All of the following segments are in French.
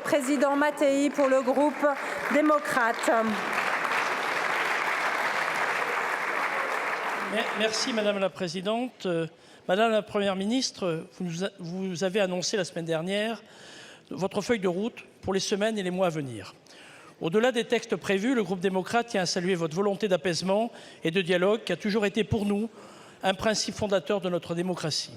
vice-président Mattei pour le groupe démocrate. Merci Madame la Présidente. Madame la Première ministre, vous avez annoncé la semaine dernière votre feuille de route pour les semaines et les mois à venir. Au-delà des textes prévus, le groupe démocrate tient à saluer votre volonté d'apaisement et de dialogue qui a toujours été pour nous un principe fondateur de notre démocratie.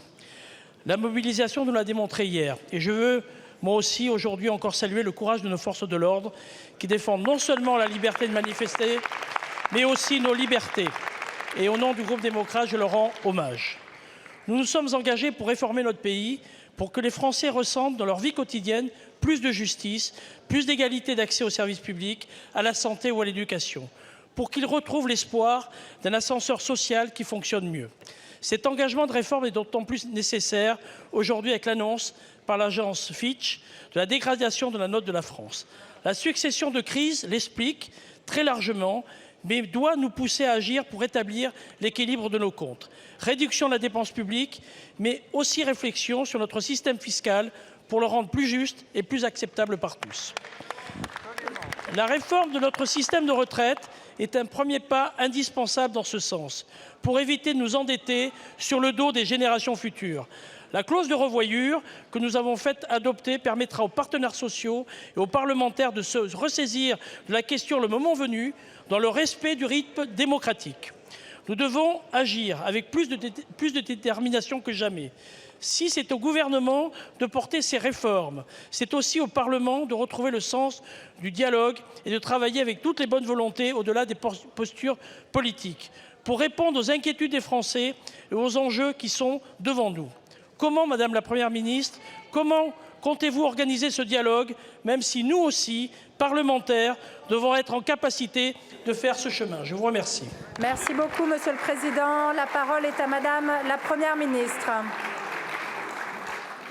La mobilisation nous l'a démontré hier et je veux moi aussi aujourd'hui encore saluer le courage de nos forces de l'ordre qui défendent non seulement la liberté de manifester mais aussi nos libertés. Et au nom du groupe démocrate, je leur rends hommage. Nous nous sommes engagés pour réformer notre pays, pour que les Français ressentent dans leur vie quotidienne plus de justice, plus d'égalité d'accès aux services publics, à la santé ou à l'éducation, pour qu'ils retrouvent l'espoir d'un ascenseur social qui fonctionne mieux. Cet engagement de réforme est d'autant plus nécessaire aujourd'hui avec l'annonce par l'agence Fitch de la dégradation de la note de la France. La succession de crises l'explique très largement, mais doit nous pousser à agir pour rétablir l'équilibre de nos comptes. Réduction de la dépense publique, mais aussi réflexion sur notre système fiscal pour le rendre plus juste et plus acceptable par tous. La réforme de notre système de retraite est un premier pas indispensable dans ce sens, pour éviter de nous endetter sur le dos des générations futures. La clause de revoyure que nous avons fait adopter permettra aux partenaires sociaux et aux parlementaires de se ressaisir de la question le moment venu, dans le respect du rythme démocratique. Nous devons agir avec plus de détermination que jamais. Si c'est au gouvernement de porter ces réformes, c'est aussi au Parlement de retrouver le sens du dialogue et de travailler avec toutes les bonnes volontés au-delà des postures politiques pour répondre aux inquiétudes des Français et aux enjeux qui sont devant nous. Comment, Madame la Première ministre, comment comptez-vous organiser ce dialogue, même si nous aussi, parlementaires, devons être en capacité de faire ce chemin? Je vous remercie. Merci beaucoup, Monsieur le Président. La parole est à Madame la Première ministre.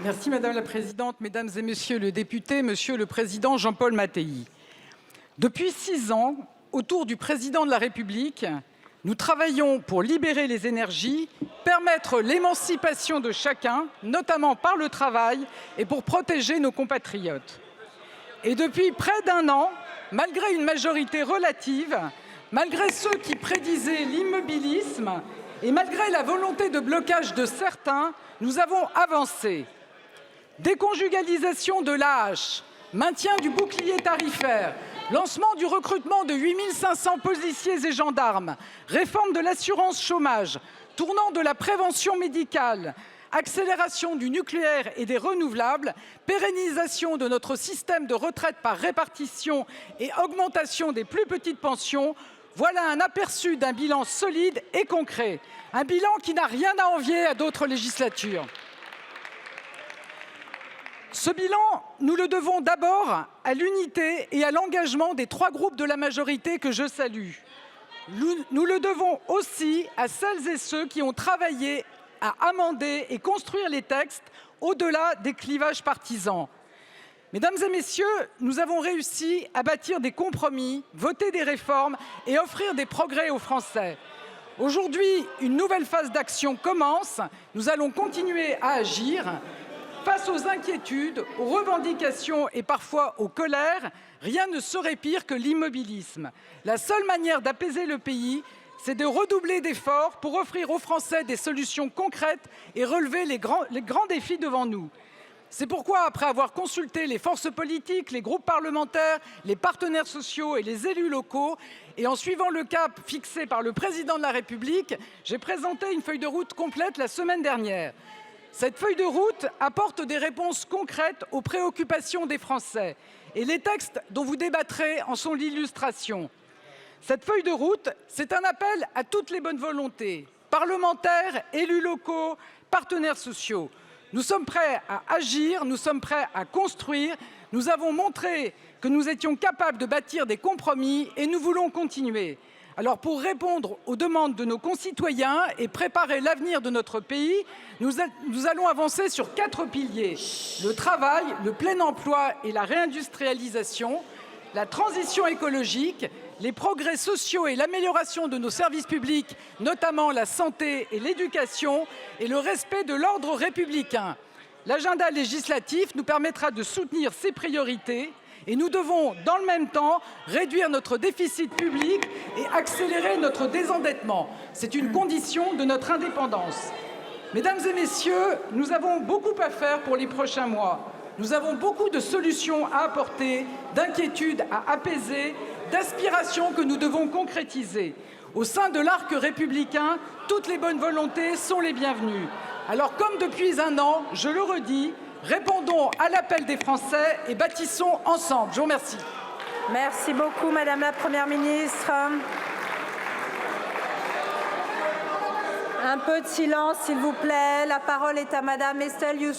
Merci Madame la Présidente, Mesdames et Messieurs les députés, Monsieur le Président Jean-Paul Mattei. Depuis 6 ans, autour du Président de la République, nous travaillons pour libérer les énergies, permettre l'émancipation de chacun, notamment par le travail, et pour protéger nos compatriotes. Et depuis près d'1 an, malgré une majorité relative, malgré ceux qui prédisaient l'immobilisme et malgré la volonté de blocage de certains, nous avons avancé. Déconjugalisation de l'AAH, maintien du bouclier tarifaire, lancement du recrutement de 8 500 policiers et gendarmes, réforme de l'assurance chômage, tournant de la prévention médicale, accélération du nucléaire et des renouvelables, pérennisation de notre système de retraite par répartition et augmentation des plus petites pensions, voilà un aperçu d'un bilan solide et concret. Un bilan qui n'a rien à envier à d'autres législatures. Ce bilan, nous le devons d'abord à l'unité et à l'engagement des 3 groupes de la majorité que je salue. Nous le devons aussi à celles et ceux qui ont travaillé à amender et construire les textes au-delà des clivages partisans. Mesdames et Messieurs, nous avons réussi à bâtir des compromis, voter des réformes et offrir des progrès aux Français. Aujourd'hui, une nouvelle phase d'action commence. Nous allons continuer à agir. Face aux inquiétudes, aux revendications et parfois aux colères, rien ne serait pire que l'immobilisme. La seule manière d'apaiser le pays, c'est de redoubler d'efforts pour offrir aux Français des solutions concrètes et relever les grands défis devant nous. C'est pourquoi, après avoir consulté les forces politiques, les groupes parlementaires, les partenaires sociaux et les élus locaux, et en suivant le cap fixé par le Président de la République, j'ai présenté une feuille de route complète la semaine dernière. Cette feuille de route apporte des réponses concrètes aux préoccupations des Français. Et les textes dont vous débattrez en sont l'illustration. Cette feuille de route, c'est un appel à toutes les bonnes volontés, parlementaires, élus locaux, partenaires sociaux. Nous sommes prêts à agir, nous sommes prêts à construire. Nous avons montré que nous étions capables de bâtir des compromis et nous voulons continuer. Alors pour répondre aux demandes de nos concitoyens et préparer l'avenir de notre pays, nous allons avancer sur 4 piliers. Le travail, le plein emploi et la réindustrialisation, la transition écologique, les progrès sociaux et l'amélioration de nos services publics, notamment la santé et l'éducation, et le respect de l'ordre républicain. L'agenda législatif nous permettra de soutenir ces priorités et nous devons, dans le même temps, réduire notre déficit public et accélérer notre désendettement. C'est une condition de notre indépendance. Mesdames et messieurs, nous avons beaucoup à faire pour les prochains mois. Nous avons beaucoup de solutions à apporter, d'inquiétudes à apaiser, d'aspirations que nous devons concrétiser. Au sein de l'arc républicain, toutes les bonnes volontés sont les bienvenues. Alors, comme depuis un an, je le redis, répondons à l'appel des Français et bâtissons ensemble. Je vous remercie. Merci beaucoup, Madame la Première ministre. Un peu de silence, s'il vous plaît. La parole est à Madame Estelle Youssouf.